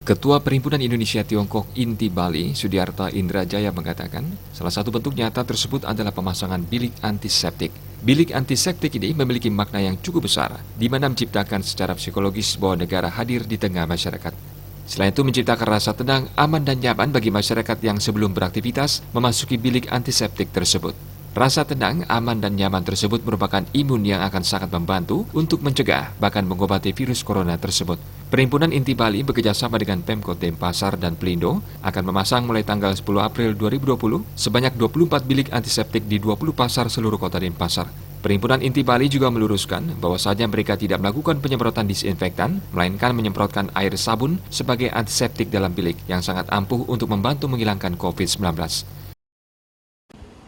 Ketua Perhimpunan Indonesia Tiongkok Inti Bali, Sudiarta Indrajaya mengatakan, salah satu bentuk nyata tersebut adalah pemasangan bilik antiseptik. Bilik antiseptik ini memiliki makna yang cukup besar, di mana menciptakan secara psikologis bahwa negara hadir di tengah masyarakat. Selain itu menciptakan rasa tenang, aman dan nyaman bagi masyarakat yang sebelum beraktivitas memasuki bilik antiseptik tersebut. Rasa tenang, aman, dan nyaman tersebut merupakan imun yang akan sangat membantu untuk mencegah bahkan mengobati virus corona tersebut. Perhimpunan Inti Bali bekerjasama dengan Pemkot Denpasar dan Pelindo akan memasang mulai tanggal 10 April 2020 sebanyak 24 bilik antiseptik di 20 pasar seluruh kota Denpasar. Perhimpunan Inti Bali juga meluruskan bahwasanya mereka tidak melakukan penyemprotan disinfektan, melainkan menyemprotkan air sabun sebagai antiseptik dalam bilik yang sangat ampuh untuk membantu menghilangkan COVID-19.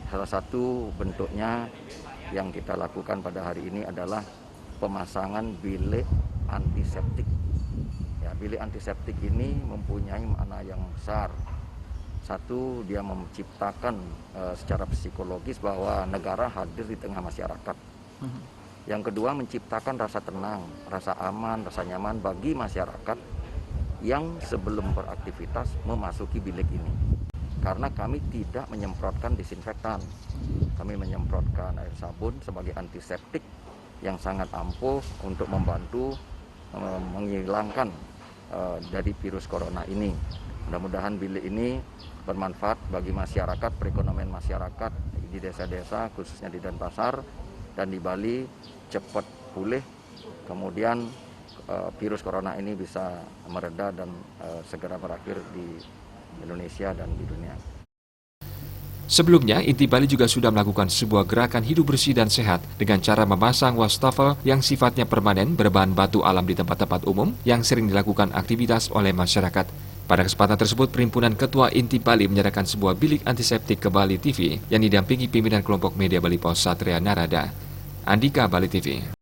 Salah satu bentuknya yang kita lakukan pada hari ini adalah pemasangan bilik antiseptik. Ya, bilik antiseptik ini mempunyai makna yang besar. Satu, dia menciptakan secara psikologis bahwa negara hadir di tengah masyarakat. Yang kedua, menciptakan rasa tenang, rasa aman, rasa nyaman bagi masyarakat yang sebelum beraktivitas memasuki bilik ini. Karena kami tidak menyemprotkan disinfektan, kami menyemprotkan air sabun sebagai antiseptik yang sangat ampuh untuk membantu menghilangkan dari virus corona ini. Mudah-mudahan bilik ini bermanfaat bagi masyarakat, perekonomian masyarakat di desa-desa, khususnya di Denpasar dan di Bali cepat pulih, kemudian virus corona ini bisa mereda dan segera berakhir di Indonesia dan di dunia. Sebelumnya, Inti Bali juga sudah melakukan sebuah gerakan hidup bersih dan sehat dengan cara memasang wastafel yang sifatnya permanen berbahan batu alam di tempat-tempat umum yang sering dilakukan aktivitas oleh masyarakat. Pada kesempatan tersebut, Perhimpunan Ketua Inti Bali menyerahkan sebuah bilik antiseptik ke Bali TV yang didampingi pimpinan kelompok media Bali Pos Satria Narada. Andika, Bali TV.